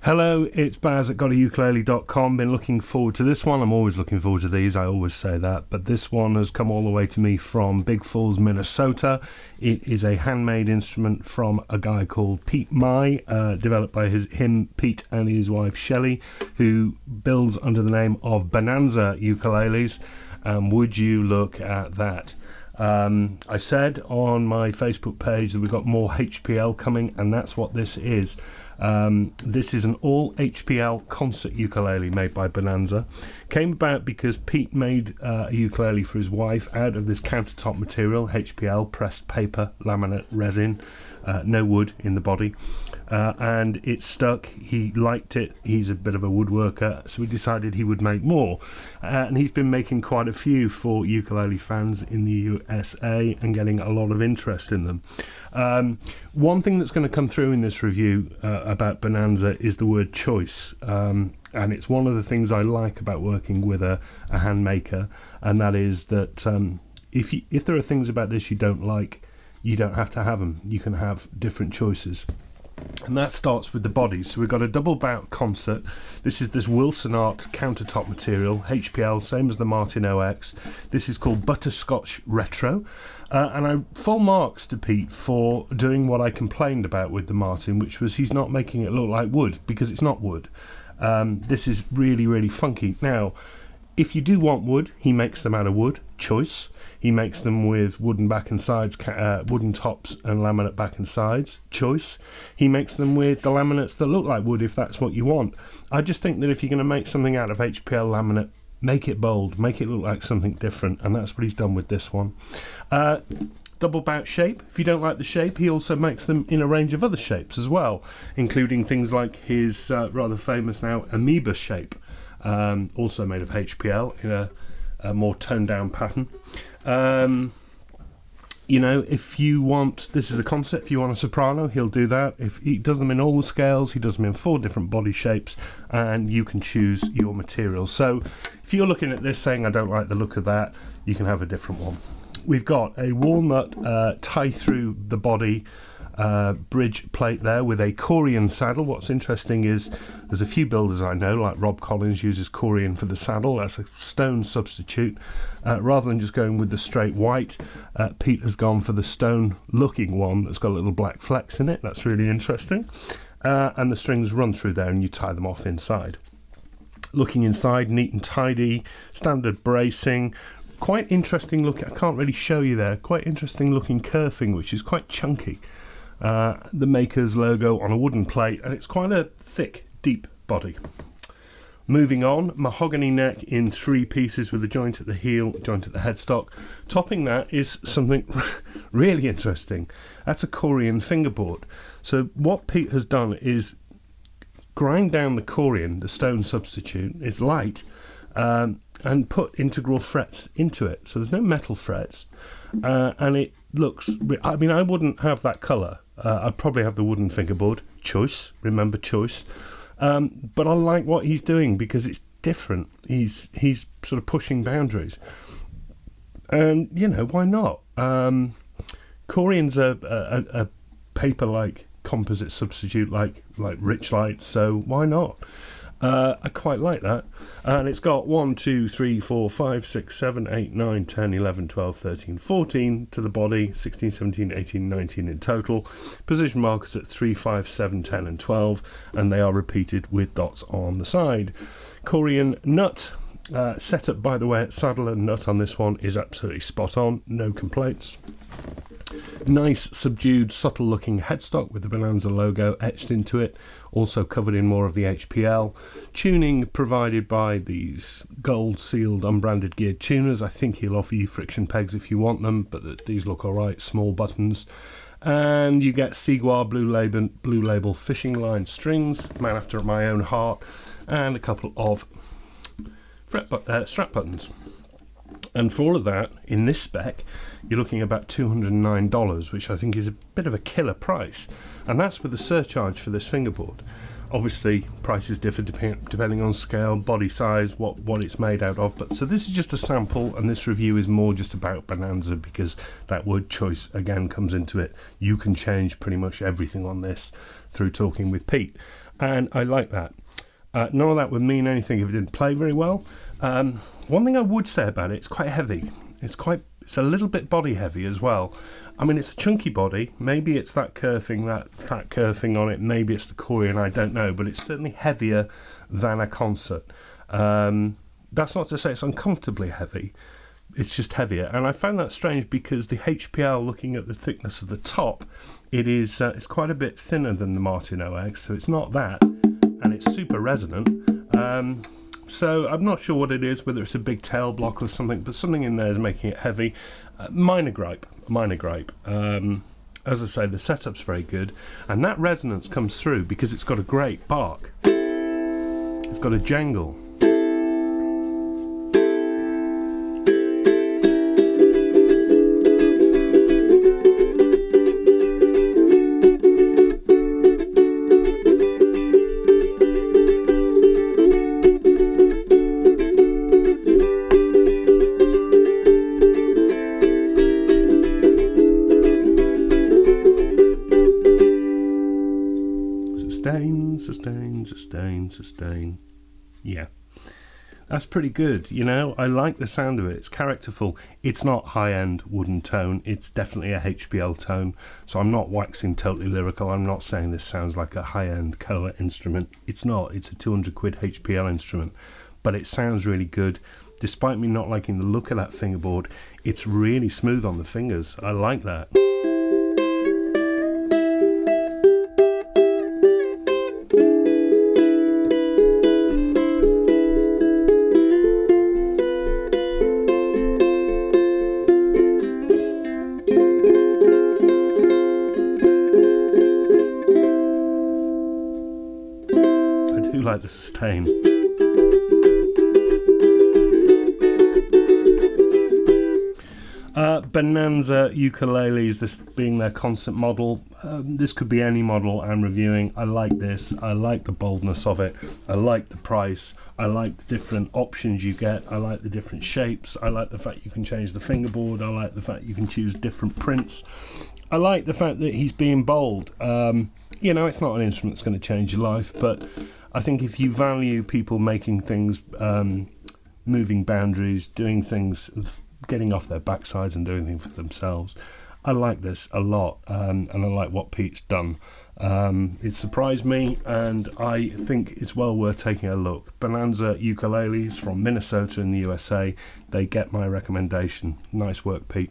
Hello, it's Baz at GotAUkulele.com. Been looking forward to this one. I'm always looking forward to these, I always say that. But this one has come all the way to me from Big Falls, Minnesota. It is a handmade instrument from a guy called Pete Mai, developed by him, Pete, and his wife Shelley, who builds under the name of Bonanza ukuleles. Would you look at that? I said on my Facebook page that we've got more HPL coming, and that's what this is. This is an all HPL concert ukulele made by Bonanza. Came about because Pete made a ukulele for his wife out of this countertop material, HPL, pressed paper, laminate, resin, no wood in the body. And it stuck. He liked it. He's a bit of a woodworker, so he decided he would make more. And he's been making quite a few for ukulele fans in the USA and getting a lot of interest in them. One thing that's going to come through in this review about Bonanza is the word choice. And it's one of the things I like about working with a hand maker, and that is that if there are things about this you don't like, you don't have to have them. You can have different choices. And that starts with the body. So we've got a double bout concert. This is this Wilson Art countertop material, HPL, same as the Martin OX. This is called Butterscotch Retro. And I full marks to Pete for doing what I complained about with the Martin, which was he's not making it look like wood, because it's not wood. This is really, really funky. Now, if you do want wood, he makes them out of wood, choice. He makes them with wooden back and sides, wooden tops and laminate back and sides, choice. He makes them with the laminates that look like wood if that's what you want. I just think that if you're going to make something out of HPL laminate, make it bold, make it look like something different, and that's what he's done with this one. Double bout shape. If you don't like the shape, he also makes them in a range of other shapes as well, including things like his rather famous now amoeba shape, also made of HPL in a more toned down pattern. You know, if you want, this is a concept, if you want a soprano, he'll do that. If he does them in all the scales, he does them in 4 different body shapes, and you can choose your material. So if you're looking at this saying, I don't like the look of that, you can have a different one. We've got a walnut tie through the body bridge plate there with a Corian saddle. What's interesting is there's a few builders I know, like Rob Collins, uses Corian for the saddle. That's a stone substitute. Rather than just going with the straight white, Pete has gone for the stone looking one that's got little black flecks in it. That's really interesting. And the strings run through there and you tie them off inside. Looking inside, neat and tidy, standard bracing. Quite interesting look. I can't really show you there. Quite interesting looking kerfing, which is quite chunky. The maker's logo on a wooden plate, and it's quite a thick, deep body. Moving on, mahogany neck in 3 pieces with a joint at the heel, joint at the headstock. Topping that is something really interesting. That's a Corian fingerboard. So what Pete has done is grind down the Corian, the stone substitute. It's light. And put integral frets into it. So there's no metal frets. And it looks, I mean, I wouldn't have that colour. I'd probably have the wooden fingerboard. Choice, remember choice. But I like what he's doing because it's different. He's sort of pushing boundaries. And, you know, why not? Corian's a paper-like composite substitute like Rich Light, so why not? I quite like that. And it's got 1, 2, 3, 4, 5, 6, 7, 8, 9, 10, 11, 12, 13, 14 to the body, 16, 17, 18, 19 in total. Position markers at 3, 5, 7, 10 and 12, and they are repeated with dots on the side. Corian nut. Setup, by the way, at saddle and nut on this one is absolutely spot on, no complaints. Nice, subdued, subtle looking headstock with the Bonanza logo etched into it, also covered in more of the HPL. Tuning provided by these gold sealed unbranded geared tuners. I think he'll offer you friction pegs if you want them, but these look alright, small buttons. And you get Seaguar blue label fishing line strings, man after my own heart, and a couple of strap buttons. And for all of that, in this spec, you're looking at about $209, which I think is a bit of a killer price. And that's with the surcharge for this fingerboard. Obviously, prices differ depending on scale, body size, what it's made out of. But so this is just a sample, and this review is more just about Bonanza because that word choice again comes into it. You can change pretty much everything on this through talking with Pete. and I like that. None of that would mean anything if it didn't play very well. One thing I would say about it, it's quite heavy. It's a little bit body heavy as well. I mean, it's a chunky body. Maybe it's that kerfing, that fat kerfing on it. Maybe it's the Corian, I don't know. But it's certainly heavier than a concert. That's not to say it's uncomfortably heavy. It's just heavier. And I found that strange because the HPL, looking at the thickness of the top, it's quite a bit thinner than the Martin OX. So it's not that. And it's super resonant. So I'm not sure what it is, whether it's a big tail block or something, but something in there is making it heavy. Minor gripe. As I say, the setup's very good, and that resonance comes through because it's got a great bark. It's got a jangle. Sustain. Yeah, that's pretty good. You know, I like the sound of it. It's characterful. It's not high-end wooden tone. It's definitely a HPL tone. So I'm not waxing totally lyrical. I'm not saying this sounds like a high-end Koa instrument. It's not. It's a 200 quid HPL instrument, but it sounds really good. Despite me not liking the look of that fingerboard, it's really smooth on the fingers. I like that. Like the sustain. Bonanza ukuleles, this being their concert model. This could be any model I'm reviewing. I like this. I like the boldness of it. I like the price. I like the different options you get. I like the different shapes. I like the fact you can change the fingerboard. I like the fact you can choose different prints. I like the fact that he's being bold. You know, it's not an instrument that's going to change your life, but I think if you value people making things, moving boundaries, doing things, getting off their backsides and doing things for themselves, I like this a lot, and I like what Pete's done. It surprised me, and I think it's well worth taking a look. Bonanza ukuleles from Minnesota in the USA. They get my recommendation. Nice work, Pete.